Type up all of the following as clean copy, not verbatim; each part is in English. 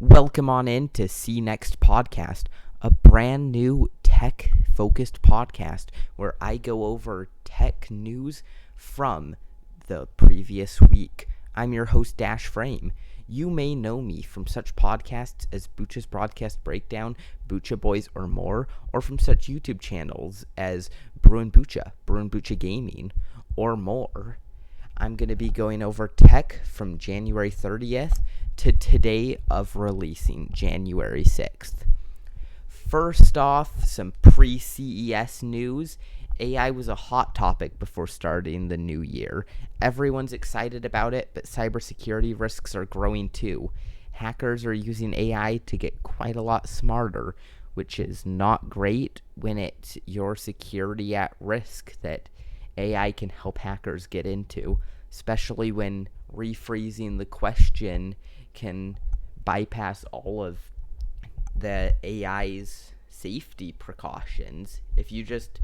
Welcome on in to See Next Podcast, a brand new tech-focused podcast where I go over tech news from the previous week. I'm your host, Dash Frame. You may know me from such podcasts as Boocha's Broadcast Breakdown, Boocha Boys or More, or from such YouTube channels as Bruin Boocha Gaming, or more. I'm going to be going over tech from January 30th to today of releasing, January 6th. First off, some pre-CES news. AI was a hot topic before starting the new year. Everyone's excited about it, but cybersecurity risks are growing too. Hackers are using AI to get quite a lot smarter, which is not great when it's your security at risk that AI can help hackers get into, especially when rephrasing the question can bypass all of the AI's safety precautions. If you just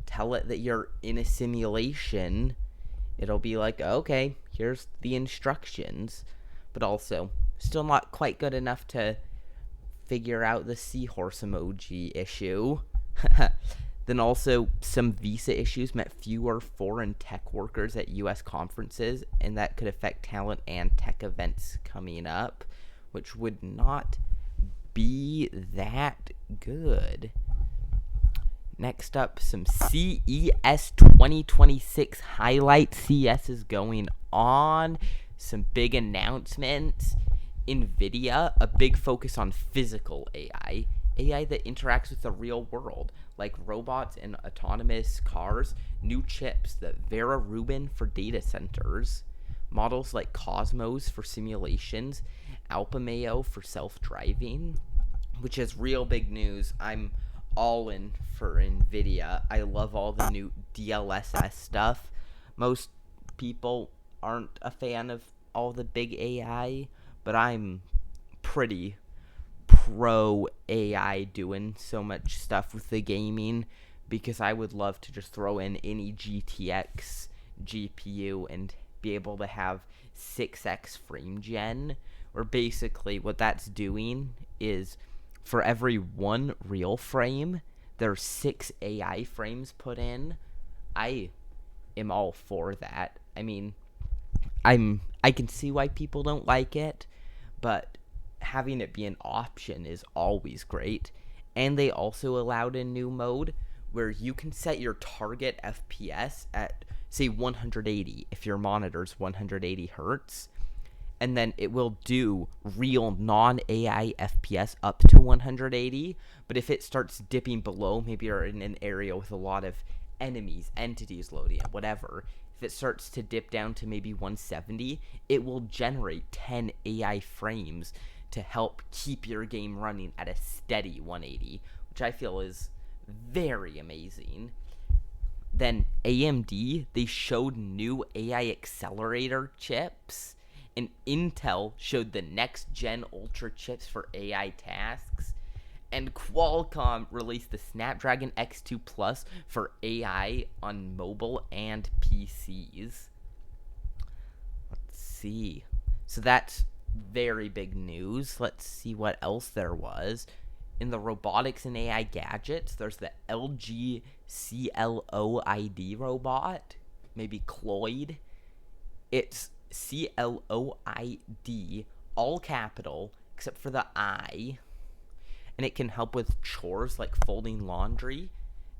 tell it that you're in a simulation, it'll be like, okay, here's the instructions, but also still not quite good enough to figure out the seahorse emoji issue. Then also, some visa issues meant fewer foreign tech workers at U.S. conferences, and that could affect talent and tech events coming up, which would not be that good. Next up, some CES 2026 highlights. CES is going on. Some big announcements. NVIDIA, a big focus on physical AI. AI that interacts with the real world, like robots and autonomous cars, new chips that Vera Rubin for data centers, models like Cosmos for simulations, Alpamayo for self-driving, which is real big news. I'm all in for NVIDIA. I love all the new DLSS stuff. Most people aren't a fan of all the big AI, but I'm pretty pro AI doing so much stuff with the gaming, because I would love to just throw in any GTX GPU and be able to have 6x frame gen, where basically what that's doing is for every one real frame, there's 6 AI frames put in. I am all for that. I mean, I can see why people don't like it, but having it be an option is always great. And they also allowed a new mode where you can set your target FPS at, say, 180 if your monitor's 180 hertz, and then it will do real non-AI FPS up to 180. But if it starts dipping below, maybe you're in an area with a lot of enemies, entities loading, whatever, if it starts to dip down to maybe 170, it will generate 10 AI frames to help keep your game running at a steady 180, which I feel is very amazing. Then AMD, they showed new AI accelerator chips, and Intel showed the next gen Ultra chips for AI tasks, and Qualcomm released the Snapdragon X2 Plus for AI on mobile and PCs. Let's see. So that's very big news. Let's see what else there was. In the robotics and AI gadgets, there's the LG CLOID robot, maybe Cloyd. It's CLOID, all capital, except for the I, and it can help with chores like folding laundry.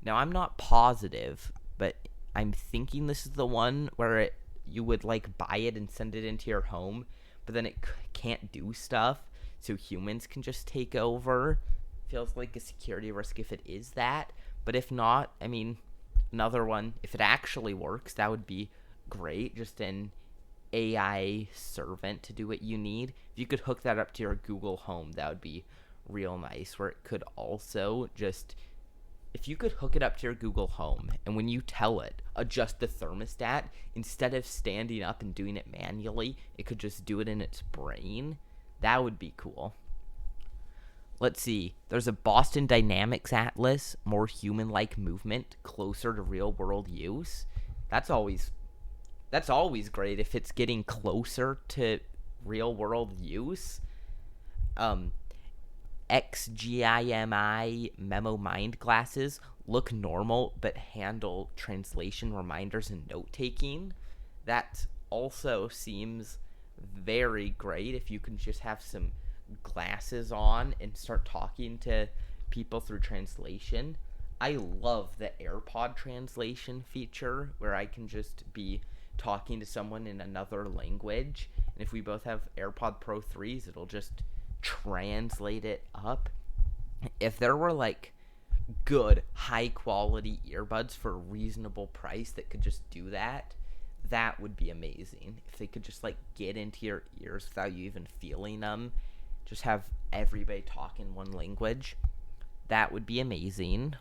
Now, I'm not positive, but I'm thinking this is the one where you would like buy it and send it into your home, but then it can't do stuff, so humans can just take over. Feels like a security risk if it is that, but if not, I mean, another one, if it actually works, that would be great. Just an AI servant to do what you need. If you could hook that up to your Google Home, that would be real nice, where it could also just, if you could hook it up to your Google Home, and when you tell it, adjust the thermostat, instead of standing up and doing it manually, it could just do it in its brain. That would be cool. Let's see. There's a Boston Dynamics Atlas, more human-like movement, closer to real-world use. That's always great if it's getting closer to real-world use. XGIMI Memo Mind glasses look normal but handle translation reminders and note taking. That also seems very great if you can just have some glasses on and start talking to people through translation. I love the AirPod translation feature where I can just be talking to someone in another language. And if we both have AirPod Pro 3s, it'll just translate it up. If there were like good, high quality earbuds for a reasonable price that could just do that, that would be amazing. If they could just like get into your ears without you even feeling them, just have everybody talk in one language, that would be amazing.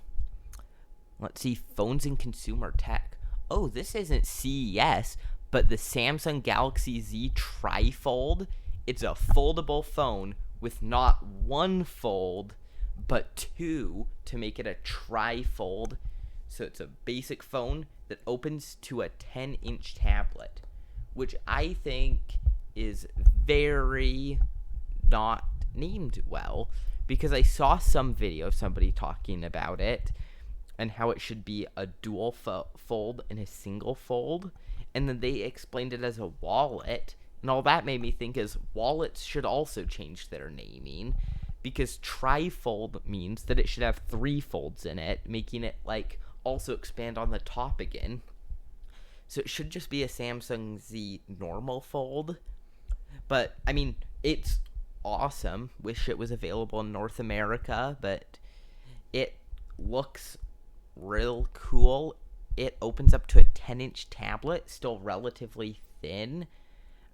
Let's see, phones and consumer tech. Oh, this isn't CES, but the Samsung Galaxy Z Trifold. It's a foldable phone with not one fold, but two to make it a trifold. So it's a basic phone that opens to a 10-inch tablet, which I think is very not named well, because I saw some video of somebody talking about it and how it should be a dual fold and a single fold, and then they explained it as a wallet, and all that made me think is wallets should also change their naming, because trifold means that it should have three folds in it, making it like also expand on the top again. So it should just be a Samsung Z normal fold. But I mean, it's awesome. Wish it was available in North America, but it looks real cool. It opens up to a 10-inch tablet, still relatively thin.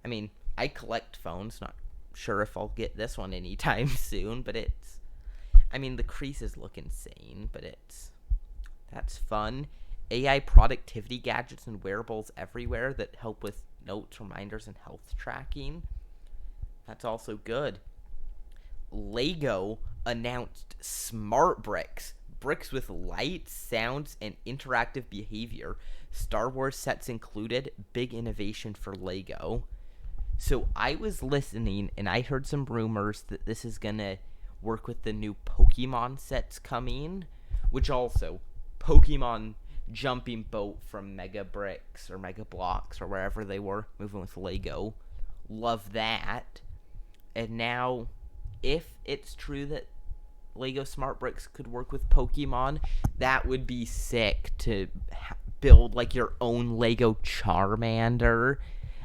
I mean, I collect phones, not sure if I'll get this one anytime soon, but it's, I mean, the creases look insane, but that's fun. AI productivity gadgets and wearables everywhere that help with notes, reminders, and health tracking. That's also good. Lego announced smart bricks. Bricks with lights, sounds, and interactive behavior. Star Wars sets included. Big innovation for Lego. So I was listening, and I heard some rumors that this is going to work with the new Pokemon sets coming, which also, Pokemon jumping boat from Mega Bricks or Mega Blocks or wherever they were, moving with Lego. Love that. And now, if it's true that Lego Smart Bricks could work with Pokemon, that would be sick to build like your own Lego Charmander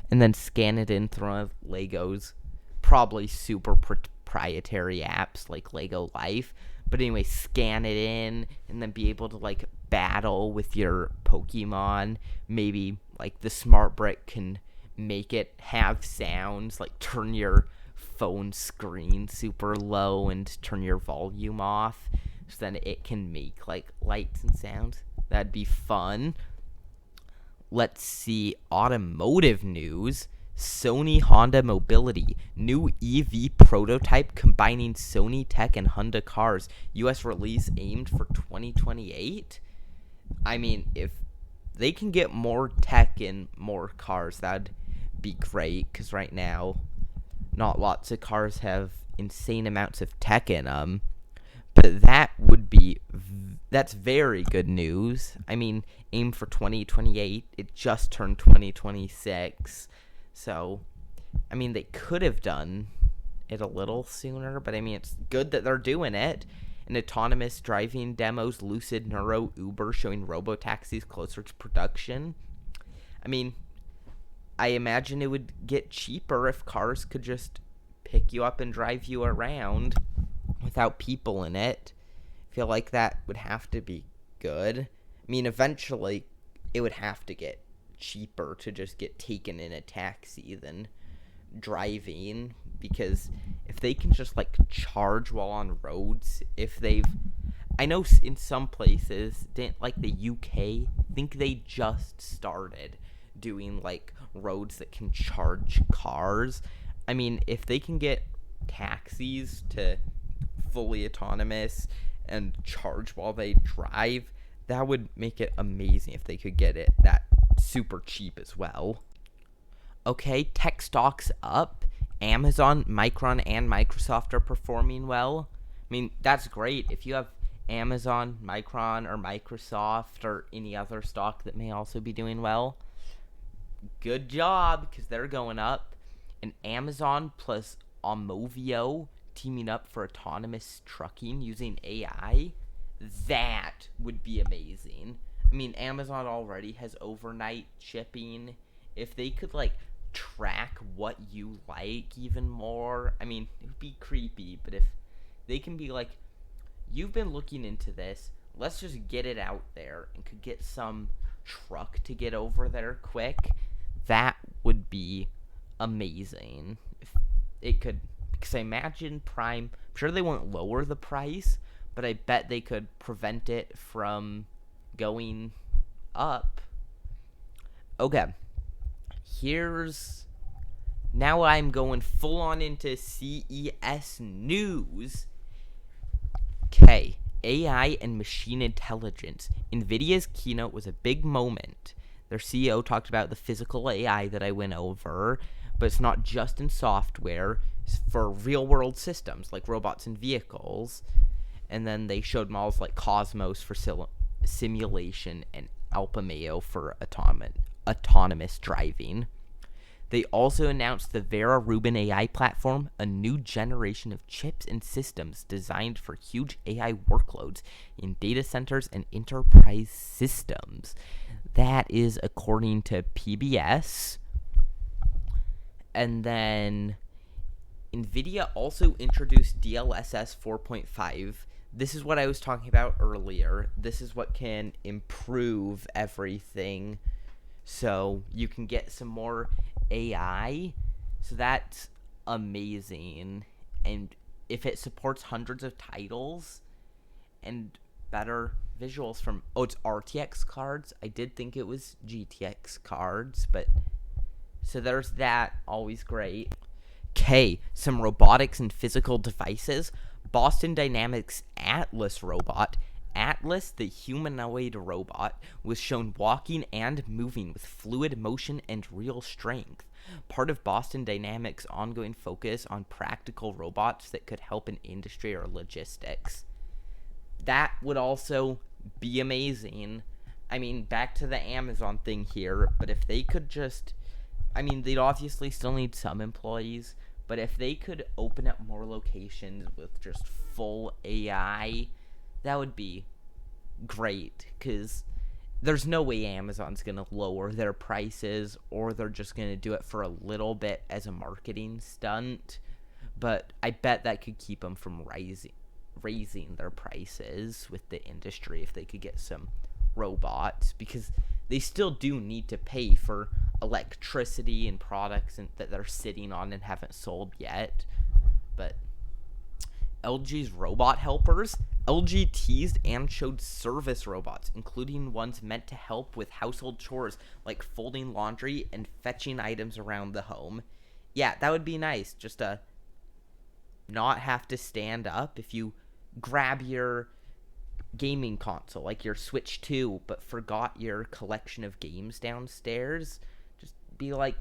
and then scan it in through one of Lego's probably super proprietary apps like Lego Life. But anyway, scan it in and then be able to like battle with your Pokemon. Maybe like the Smart Brick can make it have sounds, like turn your phone screen super low and turn your volume off, so then it can make like lights and sounds. That'd be fun. Let's see, automotive news. Sony Honda Mobility, new EV prototype combining Sony tech and Honda cars. US release aimed for 2028. I mean, if they can get more tech in more cars, that'd be great, because right now not lots of cars have insane amounts of tech in them. But that's very good news. I mean, aim for 2028. It just turned 2026. So, I mean, they could have done it a little sooner, but I mean, it's good that they're doing it. And autonomous driving demos, Lucid, Nuro, Uber showing robotaxis closer to production. I mean, I imagine it would get cheaper if cars could just pick you up and drive you around without people in it. I feel like that would have to be good. I mean, eventually it would have to get cheaper to just get taken in a taxi than driving, because if they can just like charge while on roads, I know in some places, like the UK, I think they just started doing like roads that can charge cars. I mean, if they can get taxis to fully autonomous and charge while they drive, that would make it amazing if they could get it that super cheap as well. Okay, tech stocks up. Amazon, Micron, and Microsoft are performing well. I mean, that's great. If you have Amazon, Micron, or Microsoft, or any other stock that may also be doing well, good job, because they're going up. And Amazon plus Aumovio teaming up for autonomous trucking using AI, that would be amazing. I mean, Amazon already has overnight shipping. If they could, like, track what you like even more, I mean, it would be creepy, but if they can be like, you've been looking into this, let's just get it out there, and could get some truck to get over there quick, that would be amazing. If it could, because I imagine Prime, I'm sure they won't lower the price, but I bet they could prevent it from going up. Okay, now I'm going full on into CES news. Okay, AI and machine intelligence. NVIDIA's keynote was a big moment. Their CEO talked about the physical AI that I went over, but it's not just in software, it's for real-world systems like robots and vehicles. And then they showed models like Cosmos for simulation and Alpamayo for autonomous driving. They also announced the Vera Rubin AI platform, a new generation of chips and systems designed for huge AI workloads in data centers and enterprise systems. That is according to PBS. And then NVIDIA also introduced DLSS 4.5. This is what I was talking about earlier. This is what can improve everything, so you can get some more AI. So that's amazing. And if it supports hundreds of titles and better visuals from, it's RTX cards. I did think it was GTX cards, but so there's that. Always great. Okay, some robotics and physical devices. Boston Dynamics Atlas robot. Atlas, the humanoid robot, was shown walking and moving with fluid motion and real strength. Part of Boston Dynamics' ongoing focus on practical robots that could help in industry or logistics. That would also be amazing. I mean, back to the Amazon thing here, but if they could just, I mean, they'd obviously still need some employees, but if they could open up more locations with just full AI, that would be great, because there's no way Amazon's going to lower their prices, or they're just going to do it for a little bit as a marketing stunt. But I bet that could keep them from raising their prices with the industry if they could get some robots, because they still do need to pay for electricity and products that they're sitting on and haven't sold yet. But LG's robot helpers. LG teased and showed service robots, including ones meant to help with household chores like folding laundry and fetching items around the home. Yeah, that would be nice, just to not have to stand up if you grab your gaming console, like your Switch 2, but forgot your collection of games downstairs. Just be like,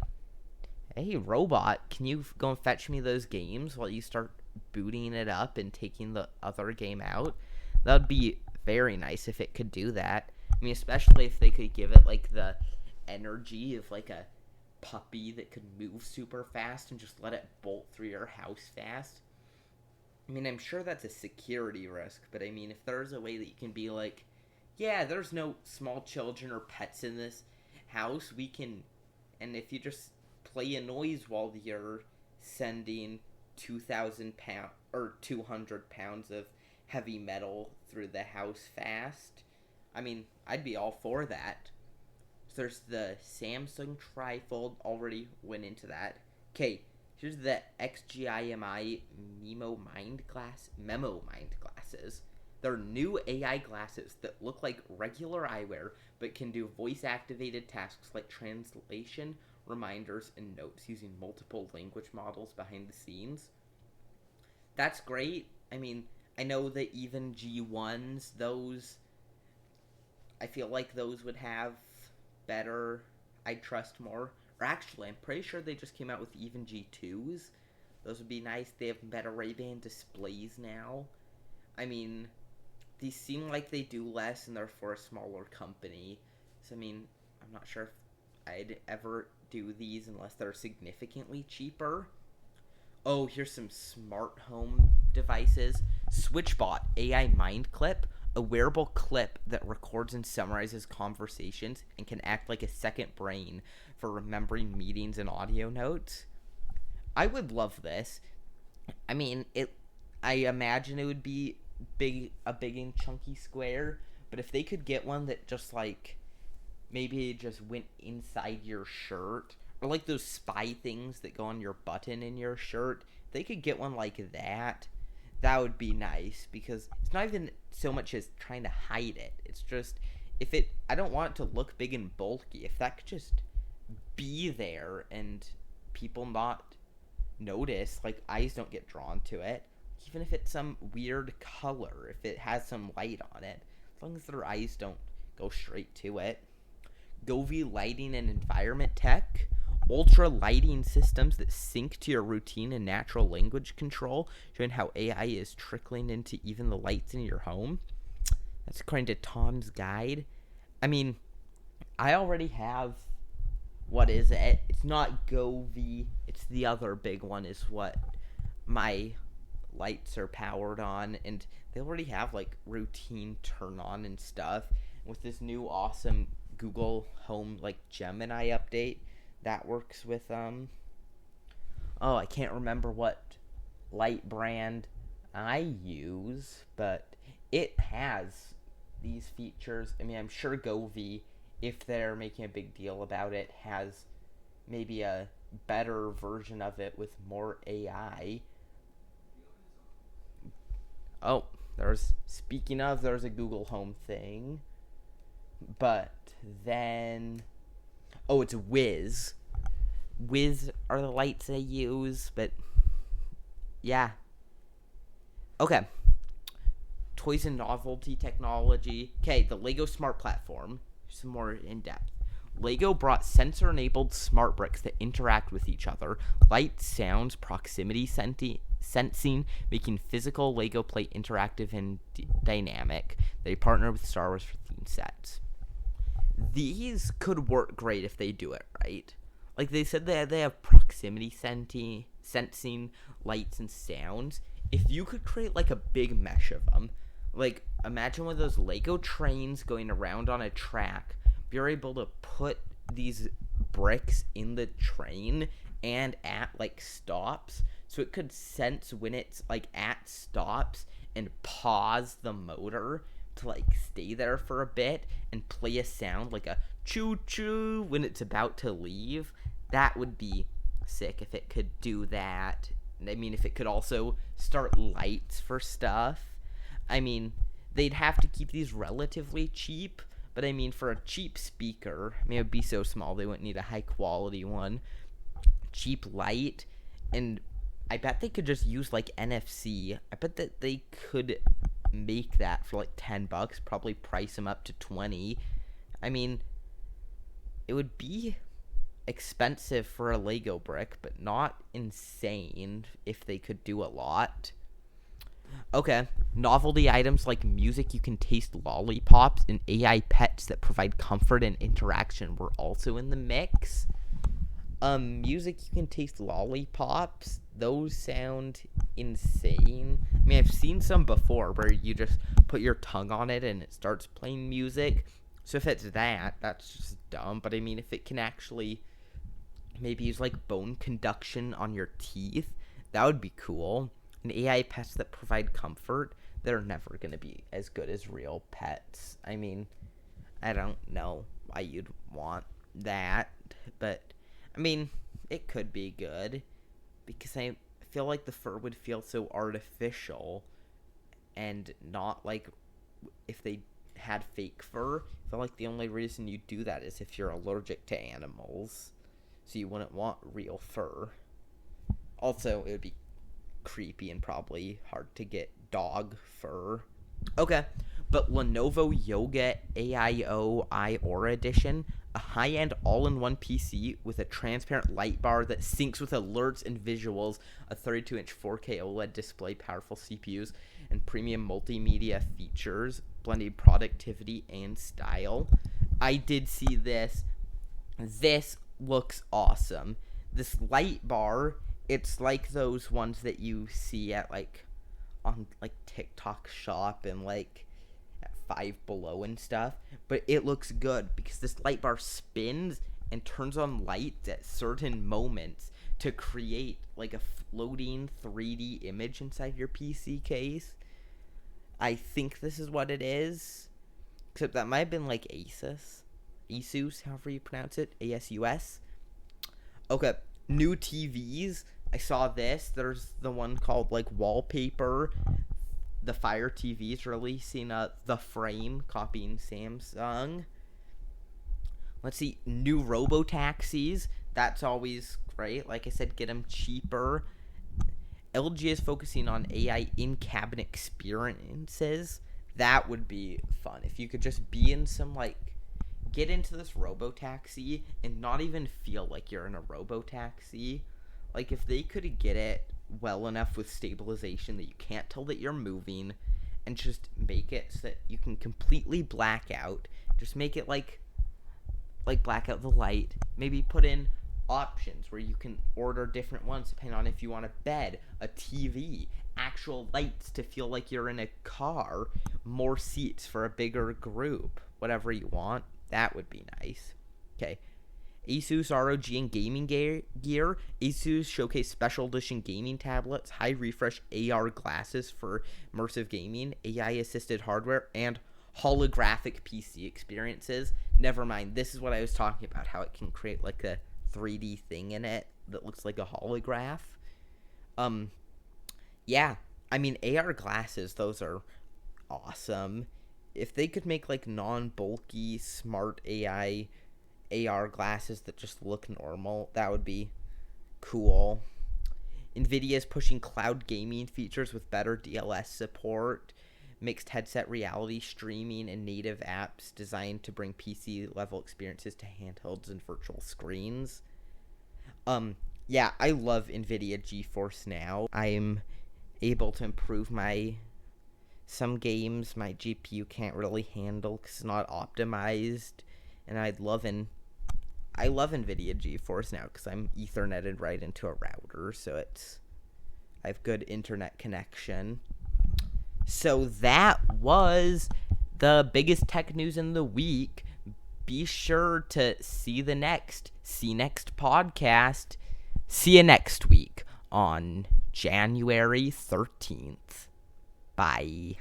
hey, robot, can you go and fetch me those games while you start booting it up and taking the other game out? That would be very nice if it could do that. I mean, especially if they could give it, like, the energy of, like, a puppy that could move super fast and just let it bolt through your house fast. I mean, I'm sure that's a security risk, but I mean, if there's a way that you can be like, yeah, there's no small children or pets in this house, we can, and if you just play a noise while you're sending 2,000 pounds or 200 pounds of heavy metal through the house fast, I mean, I'd be all for that. So there's the Samsung Trifold, already went into that. Okay, here's the XGIMI Memo Mind glasses. They're new AI glasses that look like regular eyewear, but can do voice-activated tasks like translation, reminders, and notes using multiple language models behind the scenes. That's great. I mean, I know the even G1s, those, I feel like those would have better, I'd trust more. Or actually, I'm pretty sure they just came out with even G2s, Those would be nice. They have better Ray-Ban displays now. I mean, these seem like they do less and they're for a smaller company. So, I mean, I'm not sure if I'd ever do these unless they're significantly cheaper. Oh, here's some smart home devices. SwitchBot AI Mind Clip, a wearable clip that records and summarizes conversations and can act like a second brain for remembering meetings and audio notes. I would love this. I mean, I imagine it would be a big and chunky square, but if they could get one that just like maybe it just went inside your shirt, or like those spy things that go on your button in your shirt, if they could get one like that, that would be nice, because it's not even so much as trying to hide it. It's just, if it, I don't want it to look big and bulky. If that could just be there and people not notice, like eyes don't get drawn to it, even if it's some weird color, if it has some light on it, as long as their eyes don't go straight to it. Govee Lighting and Environment Tech, ultra lighting systems that sync to your routine and natural language control, showing how AI is trickling into even the lights in your home. That's according to Tom's Guide. I mean, I already have, what is it? It's not Govee, it's the other big one is what my lights are powered on, and they already have like routine turn on and stuff. With this new awesome Google Home like Gemini update that works with I can't remember what light brand I use, but it has these features. I mean, I'm sure Govee, if they're making a big deal about it, has maybe a better version of it with more AI. Oh, speaking of, there's a Google Home thing. But then, oh, it's Wiz. Wiz are the lights I use, but yeah. Okay. Toys and novelty technology. Okay, the Lego Smart Platform. Some more in depth. Lego brought sensor-enabled smart bricks that interact with each other, light, sounds, proximity sensing, making physical Lego play interactive and dynamic. They partner with Star Wars for theme sets. These could work great if they do it right. Like they said, they have proximity sensing, lights, and sounds. If you could create like a big mesh of them, like imagine one of those Lego trains going around on a track. You're able to put these bricks in the train and at like stops, so it could sense when it's like at stops and pause the motor to like stay there for a bit and play a sound like a choo choo when it's about to leave. That would be sick if it could do that. I mean, if it could also start lights for stuff. I mean, they'd have to keep these relatively cheap, but I mean, for a cheap speaker, I mean, it would be so small they wouldn't need a high quality one. Cheap light, and I bet they could just use like NFC. I bet that they could make that for like $10, probably price them up to 20. I mean, it would be expensive for a Lego brick, but not insane if they could do a lot. Okay, novelty items like music you can taste lollipops and AI pets that provide comfort and interaction were also in the mix. Music you can taste lollipops, those sound insane. I mean, I've seen some before where you just put your tongue on it and it starts playing music. So if it's that, that's just dumb. But I mean, if it can actually maybe use like bone conduction on your teeth, that would be cool. And AI pets that provide comfort, they're never going to be as good as real pets. I mean, I don't know why you'd want that, but I mean, it could be good because I feel like the fur would feel so artificial and not like if they had fake fur. I feel like the only reason you do that is if you're allergic to animals, so you wouldn't want real fur. Also, it would be creepy and probably hard to get dog fur. Okay, but Lenovo Yoga AIO Aura Edition, a high-end all-in-one PC with a transparent light bar that syncs with alerts and visuals, a 32-inch 4K OLED display, powerful CPUs, and premium multimedia features, blending productivity and style. I did see this. This looks awesome. This light bar, it's like those ones that you see at on TikTok Shop and at Five Below and stuff, but it looks good because this light bar spins and turns on lights at certain moments to create a floating 3D image inside your PC case. I think this is what it is, except that might have been Asus, however you pronounce it, ASUS. Okay, new TVs. I saw this. There's the one called Wallpaper. The Fire TV's releasing the Frame, copying Samsung. Let's see, new robo-taxis. That's always great. Like I said, get them cheaper. LG is focusing on AI in-cabin experiences. That would be fun. If you could just be in some, get into this robo-taxi and not even feel like you're in a robo-taxi. If they could get it well enough with stabilization that you can't tell that you're moving, and just make it so that you can completely black out. Just make it black out the light. Maybe put in options where you can order different ones depending on if you want a bed, a TV, actual lights to feel like you're in a car, more seats for a bigger group, whatever you want. That would be nice. Okay. Asus ROG and gaming gear. Asus showcased special edition gaming tablets, high refresh AR glasses for immersive gaming, AI assisted hardware, and holographic PC experiences. Never mind, this is what I was talking about, how it can create a 3D thing in it that looks like a holograph. Yeah, I mean, AR glasses, those are awesome. If they could make non-bulky smart AI AR glasses that just look normal, that would be cool. Nvidia is pushing cloud gaming features with better DLS support, mixed headset reality streaming, and native apps designed to bring PC level experiences to handhelds and virtual screens. Yeah, I love Nvidia GeForce Now. I'm able to improve some games my GPU can't really handle because it's not optimized, and I love Nvidia GeForce Now because I'm Etherneted right into a router, so I have good internet connection. So that was the biggest tech news in the week. Be sure to see next podcast. See you next week on January 13th. Bye.